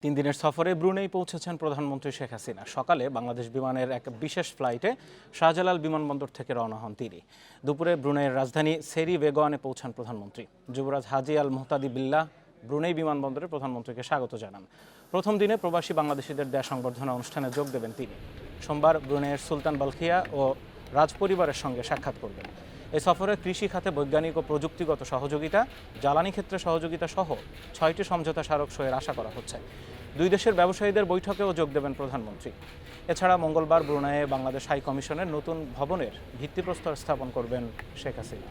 তিন দিনের সফরে ব্রুনেই পৌঁছেছেন প্রধানমন্ত্রী শেখ হাসিনা। সকালে বাংলাদেশ বিমানের এক বিশেষ ফ্লাইটে শাহজালাল বিমানবন্দর থেকে রওনা হন তিনি। দুপুরে ব্রুনেইয়ের রাজধানী সেরি বেগোয়ানে পৌঁছান প্রধানমন্ত্রী। যুবরাজ হাজি আল মুহতাদি বিল্লাহ ব্রুনেই বিমানবন্দরে প্রধানমন্ত্রীকে স্বাগত জানান। প্রথম দিনে প্রবাসী বাংলাদেশিদের দেয়া সংবর্ধনা অনুষ্ঠানে যোগ দেবেন তিনি। সোমবার ব্রুনেইয়ের সুলতান বালখিয়া ও রাজপরিবারের সঙ্গে সাক্ষাৎ করবেন। এই সফরে কৃষি খাতে বৈজ্ঞানিক ও প্রযুক্তিগত সহযোগিতা, জ্বালানি ক্ষেত্রে সহযোগিতা সহ 6টি সমঝোতা স্মারক সইয়ের আশা করা হচ্ছে। দুই দেশের ব্যবসায়ীদের বৈঠকেও যোগ দেবেন প্রধানমন্ত্রী। এছাড়া মঙ্গলবার ব্রুনাইয়ে বাংলাদেশ হাই কমিশনের নতুন ভবনের ভিত্তিপ্রস্তর স্থাপন করবেন শেখ হাসিনা।